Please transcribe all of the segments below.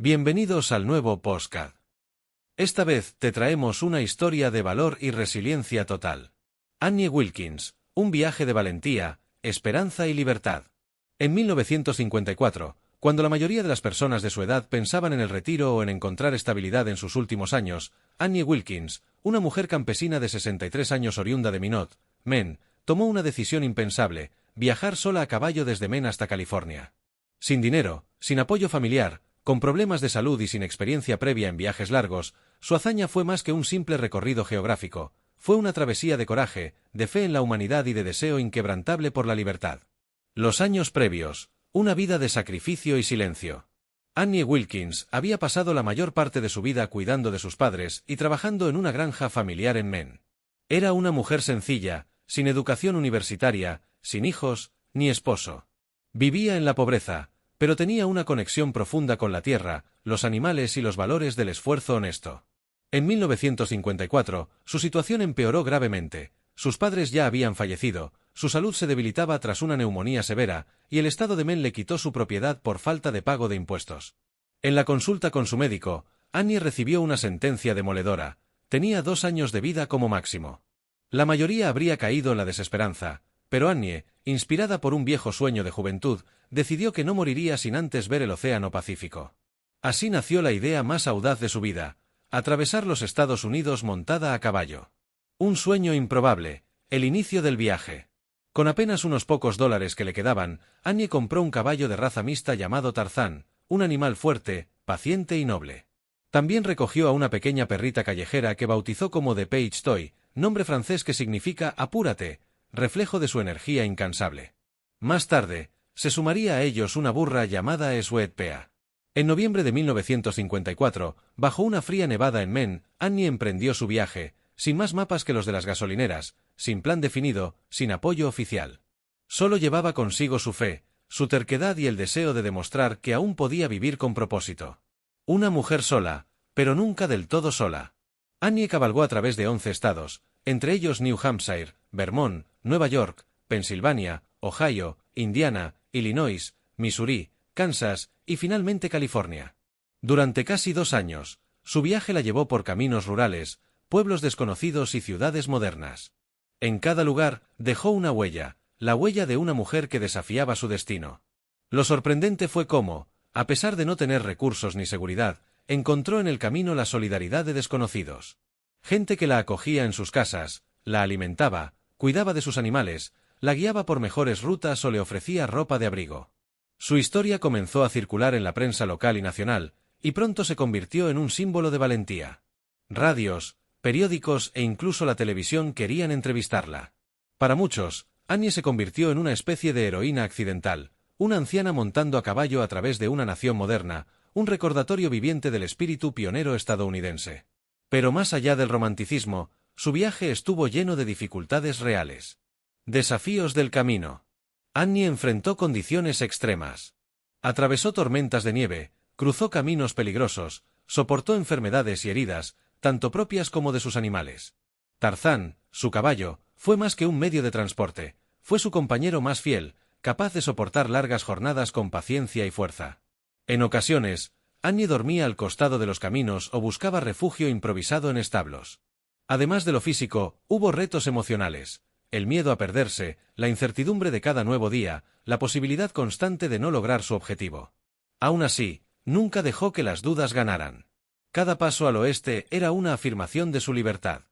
Bienvenidos al nuevo podcast. Esta vez te traemos una historia de valor y resiliencia total. Annie Wilkins, un viaje de valentía, esperanza y libertad. En 1954, cuando la mayoría de las personas de su edad pensaban en el retiro o en encontrar estabilidad en sus últimos años, Annie Wilkins, una mujer campesina de 63 años oriunda de Minot, Maine, tomó una decisión impensable: viajar sola a caballo desde Maine hasta California. Sin dinero, sin apoyo familiar, con problemas de salud y sin experiencia previa en viajes largos, su hazaña fue más que un simple recorrido geográfico, fue una travesía de coraje, de fe en la humanidad y de deseo inquebrantable por la libertad. Los años previos, una vida de sacrificio y silencio. Annie Wilkins había pasado la mayor parte de su vida cuidando de sus padres y trabajando en una granja familiar en Maine. Era una mujer sencilla, sin educación universitaria, sin hijos, ni esposo. Vivía en la pobreza, pero tenía una conexión profunda con la tierra, los animales y los valores del esfuerzo honesto. En 1954, su situación empeoró gravemente. Sus padres ya habían fallecido, su salud se debilitaba tras una neumonía severa, y el estado de Maine le quitó su propiedad por falta de pago de impuestos. En la consulta con su médico, Annie recibió una sentencia demoledora: tenía 2 años de vida como máximo. La mayoría habría caído en la desesperanza, pero Annie, inspirada por un viejo sueño de juventud, decidió que no moriría sin antes ver el Océano Pacífico. Así nació la idea más audaz de su vida: atravesar los Estados Unidos montada a caballo. Un sueño improbable, el inicio del viaje. Con apenas unos pocos dólares que le quedaban, Annie compró un caballo de raza mixta llamado Tarzán, un animal fuerte, paciente y noble. También recogió a una pequeña perrita callejera que bautizó como The Page Toy, nombre francés que significa apúrate, reflejo de su energía incansable. Más tarde, se sumaría a ellos una burra llamada Sweet Pea. En noviembre de 1954, bajo una fría nevada en Maine, Annie emprendió su viaje, sin más mapas que los de las gasolineras, sin plan definido, sin apoyo oficial. Solo llevaba consigo su fe, su terquedad y el deseo de demostrar que aún podía vivir con propósito. Una mujer sola, pero nunca del todo sola. Annie cabalgó a través de 11 estados, entre ellos New Hampshire, Vermont, Nueva York, Pensilvania, Ohio, Indiana, Illinois, Missouri, Kansas y finalmente California. Durante casi 2 años, su viaje la llevó por caminos rurales, pueblos desconocidos y ciudades modernas. En cada lugar dejó una huella, la huella de una mujer que desafiaba su destino. Lo sorprendente fue cómo, a pesar de no tener recursos ni seguridad, encontró en el camino la solidaridad de desconocidos. Gente que la acogía en sus casas, la alimentaba, cuidaba de sus animales, la guiaba por mejores rutas o le ofrecía ropa de abrigo. Su historia comenzó a circular en la prensa local y nacional, y pronto se convirtió en un símbolo de valentía. Radios, periódicos e incluso la televisión querían entrevistarla. Para muchos, Annie se convirtió en una especie de heroína accidental, una anciana montando a caballo a través de una nación moderna, un recordatorio viviente del espíritu pionero estadounidense. Pero más allá del romanticismo, su viaje estuvo lleno de dificultades reales. Desafíos del camino. Annie enfrentó condiciones extremas. Atravesó tormentas de nieve, cruzó caminos peligrosos, soportó enfermedades y heridas, tanto propias como de sus animales. Tarzán, su caballo, fue más que un medio de transporte, fue su compañero más fiel, capaz de soportar largas jornadas con paciencia y fuerza. En ocasiones, Annie dormía al costado de los caminos o buscaba refugio improvisado en establos. Además de lo físico, hubo retos emocionales: el miedo a perderse, la incertidumbre de cada nuevo día, la posibilidad constante de no lograr su objetivo. Aún así, nunca dejó que las dudas ganaran. Cada paso al oeste era una afirmación de su libertad.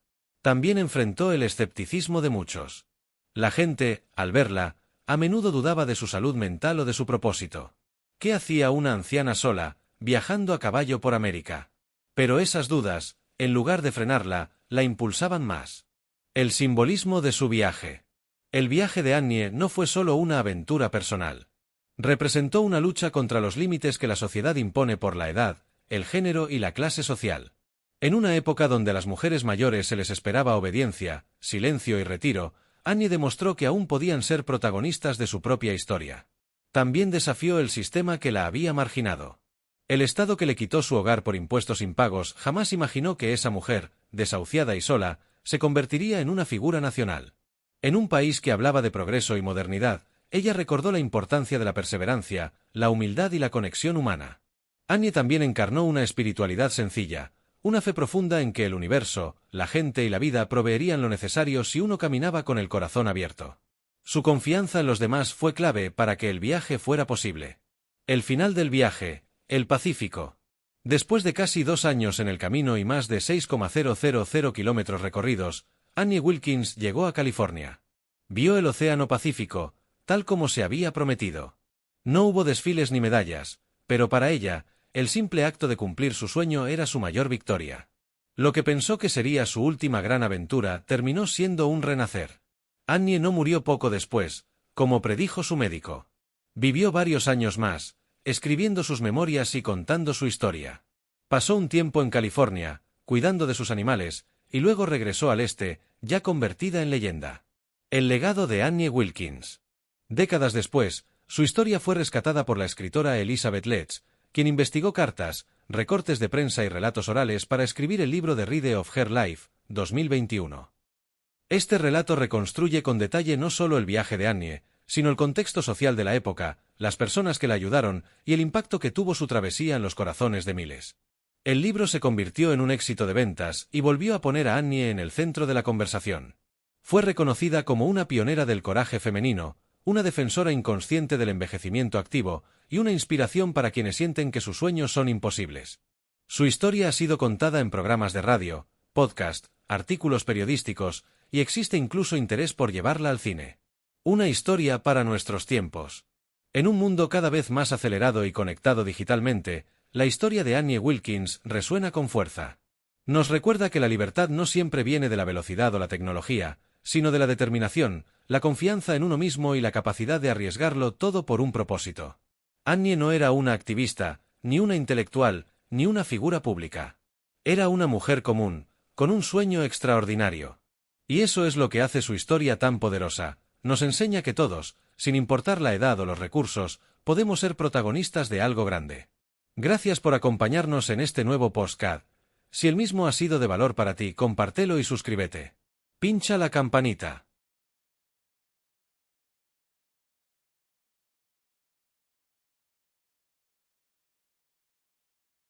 También enfrentó el escepticismo de muchos. La gente, al verla, a menudo dudaba de su salud mental o de su propósito. ¿Qué hacía una anciana sola, viajando a caballo por América? Pero esas dudas, en lugar de frenarla, la impulsaban más. El simbolismo de su viaje. El viaje de Annie no fue solo una aventura personal. Representó una lucha contra los límites que la sociedad impone por la edad, el género y la clase social. En una época donde a las mujeres mayores se les esperaba obediencia, silencio y retiro, Annie demostró que aún podían ser protagonistas de su propia historia. También desafió el sistema que la había marginado. El Estado que le quitó su hogar por impuestos impagos jamás imaginó que esa mujer, desahuciada y sola, se convertiría en una figura nacional. En un país que hablaba de progreso y modernidad, ella recordó la importancia de la perseverancia, la humildad y la conexión humana. Annie también encarnó una espiritualidad sencilla, una fe profunda en que el universo, la gente y la vida proveerían lo necesario si uno caminaba con el corazón abierto. Su confianza en los demás fue clave para que el viaje fuera posible. El final del viaje, el Pacífico. Después de casi 2 años en el camino y más de 6,000 kilómetros recorridos, Annie Wilkins llegó a California. Vio el Océano Pacífico, tal como se había prometido. No hubo desfiles ni medallas, pero para ella, el simple acto de cumplir su sueño era su mayor victoria. Lo que pensó que sería su última gran aventura terminó siendo un renacer. Annie no murió poco después, como predijo su médico. Vivió varios años más, escribiendo sus memorias y contando su historia. Pasó un tiempo en California, cuidando de sus animales, y luego regresó al este, ya convertida en leyenda. El legado de Annie Wilkins. Décadas después, su historia fue rescatada por la escritora Elizabeth Letts, quien investigó cartas, recortes de prensa y relatos orales para escribir el libro The Ride of Her Life, 2021. Este relato reconstruye con detalle no solo el viaje de Annie, sino el contexto social de la época, las personas que la ayudaron y el impacto que tuvo su travesía en los corazones de miles. El libro se convirtió en un éxito de ventas y volvió a poner a Annie en el centro de la conversación. Fue reconocida como una pionera del coraje femenino, una defensora inconsciente del envejecimiento activo y una inspiración para quienes sienten que sus sueños son imposibles. Su historia ha sido contada en programas de radio, podcast, artículos periodísticos, y existe incluso interés por llevarla al cine. Una historia para nuestros tiempos. En un mundo cada vez más acelerado y conectado digitalmente, la historia de Annie Wilkins resuena con fuerza. Nos recuerda que la libertad no siempre viene de la velocidad o la tecnología, sino de la determinación, la confianza en uno mismo y la capacidad de arriesgarlo todo por un propósito. Annie no era una activista, ni una intelectual, ni una figura pública. Era una mujer común, con un sueño extraordinario. Y eso es lo que hace su historia tan poderosa. Nos enseña que todos, sin importar la edad o los recursos, podemos ser protagonistas de algo grande. Gracias por acompañarnos en este nuevo podcast. Si el mismo ha sido de valor para ti, compártelo y suscríbete. Pincha la campanita.